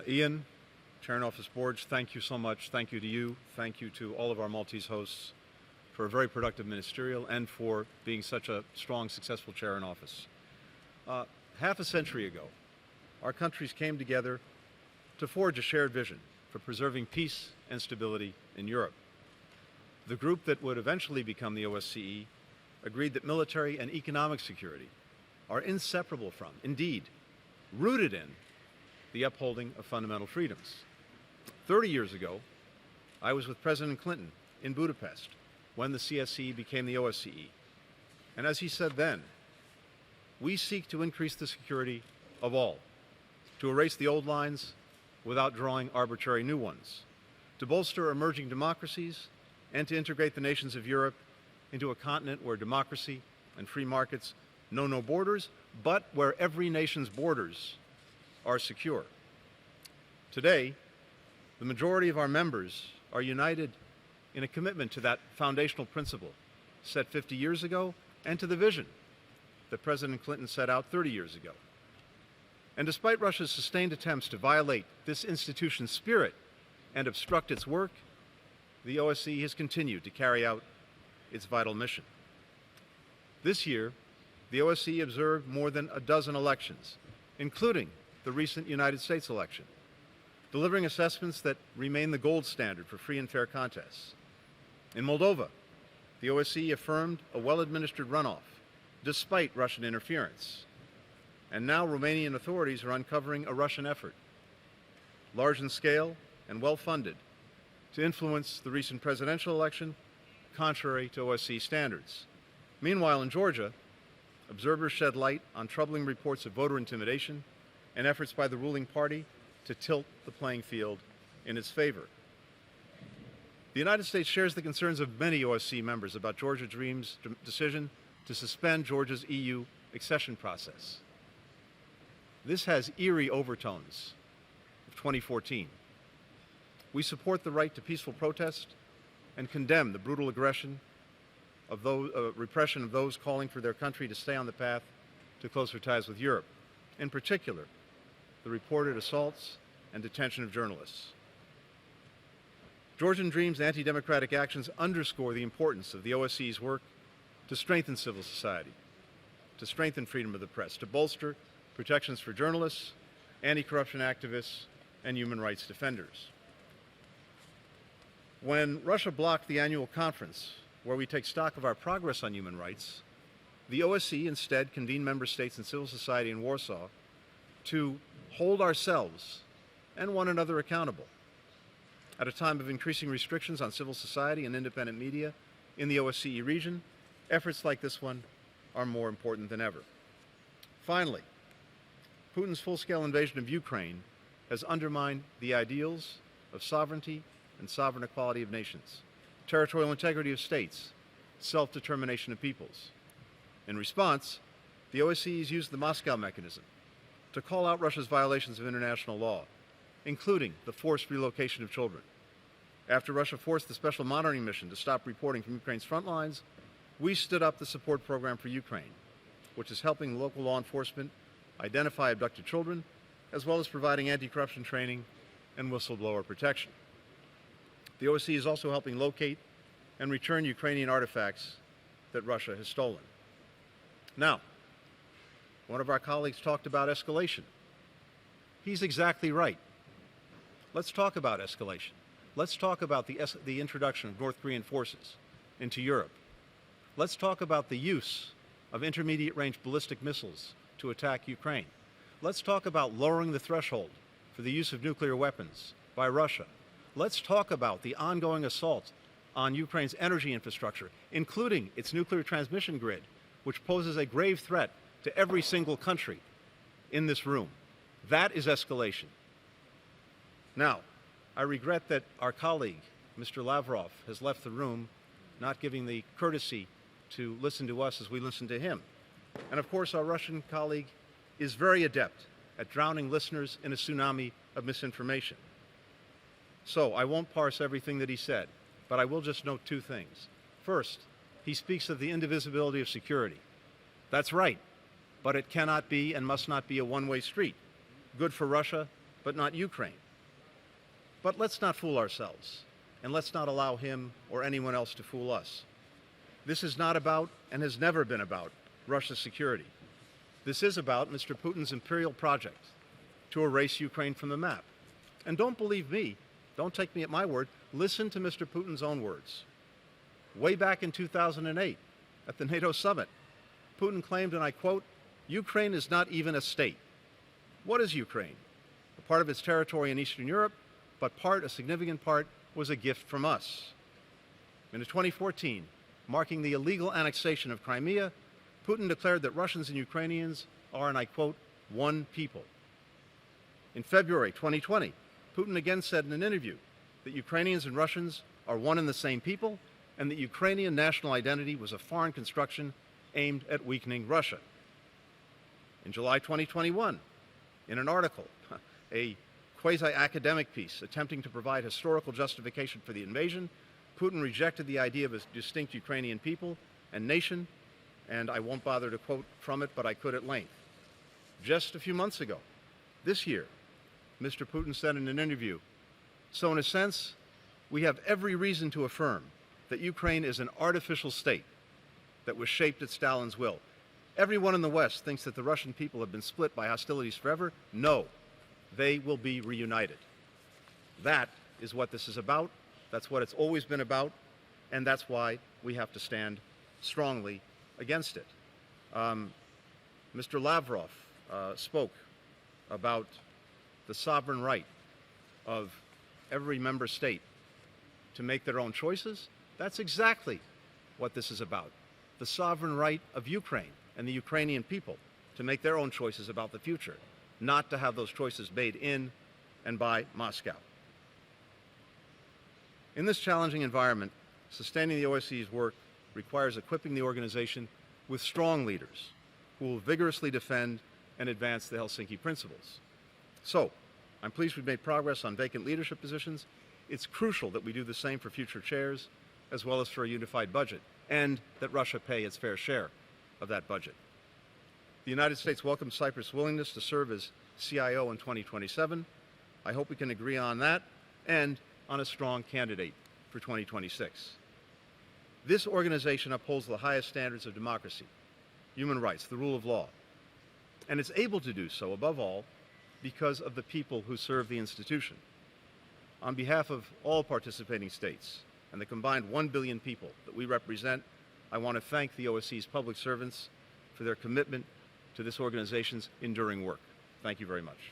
Ian, Chair and Office Boards, thank you so much. Thank you to you. Thank you to all of our Maltese hosts for a very productive ministerial and for being such a strong, successful chair in office. Half a century ago, our countries came together to forge a shared vision for preserving peace and stability in Europe. The group that would eventually become the OSCE agreed that military and economic security are inseparable from, indeed, rooted in, the upholding of fundamental freedoms. 30 years ago, I was with President Clinton in Budapest when the CSCE became the OSCE. And as he said then, we seek to increase the security of all, to erase the old lines without drawing arbitrary new ones, to bolster emerging democracies, and to integrate the nations of Europe into a continent where democracy and free markets know no borders, but where every nation's borders are secure. Today, the majority of our members are united in a commitment to that foundational principle set 50 years ago and to the vision that President Clinton set out 30 years ago. And despite Russia's sustained attempts to violate this institution's spirit and obstruct its work, the OSCE has continued to carry out its vital mission. This year, the OSCE observed more than a dozen elections, including the recent United States election, delivering assessments that remain the gold standard for free and fair contests. In Moldova, the OSCE affirmed a well-administered runoff, despite Russian interference. And now Romanian authorities are uncovering a Russian effort, large in scale and well-funded, to influence the recent presidential election, contrary to OSCE standards. Meanwhile, in Georgia, observers shed light on troubling reports of voter intimidation and efforts by the ruling party to tilt the playing field in its favor. The United States shares the concerns of many OSCE members about Georgia Dream's decision to suspend Georgia's EU accession process. This has eerie overtones of 2014. We support the right to peaceful protest and condemn the brutal aggression of repression of those calling for their country to stay on the path to closer ties with Europe, in particular, the reported assaults and detention of journalists. Georgian Dream's anti-democratic actions underscore the importance of the OSCE's work to strengthen civil society, to strengthen freedom of the press, to bolster protections for journalists, anti-corruption activists, and human rights defenders. When Russia blocked the annual conference where we take stock of our progress on human rights, the OSCE instead convened member states and civil society in Warsaw to hold ourselves and one another accountable. At a time of increasing restrictions on civil society and independent media in the OSCE region, efforts like this one are more important than ever. Finally, Putin's full-scale invasion of Ukraine has undermined the ideals of sovereignty and sovereign equality of nations, territorial integrity of states, self-determination of peoples. In response, the OSCE has used the Moscow mechanism to call out Russia's violations of international law, including the forced relocation of children. After Russia forced the Special Monitoring Mission to stop reporting from Ukraine's front lines, we stood up the Support Program for Ukraine, which is helping local law enforcement identify abducted children, as well as providing anti-corruption training and whistleblower protection. The OSCE is also helping locate and return Ukrainian artifacts that Russia has stolen. Now, one of our colleagues talked about escalation. He's exactly right. Let's talk about escalation. Let's talk about the introduction of North Korean forces into Europe. Let's talk about the use of intermediate-range ballistic missiles to attack Ukraine. Let's talk about lowering the threshold for the use of nuclear weapons by Russia. Let's talk about the ongoing assault on Ukraine's energy infrastructure, including its nuclear transmission grid, which poses a grave threat to every single country in this room. That is escalation. Now, I regret that our colleague, Mr. Lavrov, has left the room, not giving the courtesy to listen to us as we listen to him. And of course, our Russian colleague is very adept at drowning listeners in a tsunami of misinformation. So I won't parse everything that he said, but I will just note two things. First, he speaks of the indivisibility of security. That's right, but it cannot be and must not be a one-way street. Good for Russia but not Ukraine. But let's not fool ourselves, and let's not allow him or anyone else to fool us. This is not about, and has never been about, Russia's security. This is about Mr. Putin's imperial project to erase Ukraine from the map. And don't believe me, don't take me at my word, listen to Mr. Putin's own words. Way back in 2008, at the NATO summit, Putin claimed, and I quote, "Ukraine is not even a state." What is Ukraine? A part of its territory in Eastern Europe, but a significant part, was a gift from us. In 2014, marking the illegal annexation of Crimea, Putin declared that Russians and Ukrainians are, and I quote, "one people." In February 2020, Putin again said in an interview that Ukrainians and Russians are one and the same people, and that Ukrainian national identity was a foreign construction aimed at weakening Russia. In July 2021, in an article, a quasi-academic piece attempting to provide historical justification for the invasion, Putin rejected the idea of a distinct Ukrainian people and nation, and I won't bother to quote from it, but I could at length. Just a few months ago, this year, Mr. Putin said in an interview, "So in a sense, we have every reason to affirm that Ukraine is an artificial state that was shaped at Stalin's will. Everyone in the West thinks that the Russian people have been split by hostilities forever. No, they will be reunited." That is what this is about. That's what it's always been about, and that's why we have to stand strongly against it. Mr. Lavrov spoke about the sovereign right of every member state to make their own choices. That's exactly what this is about. The sovereign right of Ukraine and the Ukrainian people to make their own choices about the future, not to have those choices made in and by Moscow. In this challenging environment, sustaining the OSCE's work requires equipping the organization with strong leaders who will vigorously defend and advance the Helsinki principles. So, I'm pleased we've made progress on vacant leadership positions. It's crucial that we do the same for future chairs, as well as for a unified budget, and that Russia pay its fair share of that budget. The United States welcomes Cyprus' willingness to serve as CIO in 2027. I hope we can agree on that and on a strong candidate for 2026. This organization upholds the highest standards of democracy, human rights, the rule of law, and it's able to do so, above all, because of the people who serve the institution. On behalf of all participating states and the combined 1 billion people that we represent, I want to thank the OSCE's public servants for their commitment to this organization's enduring work. Thank you very much.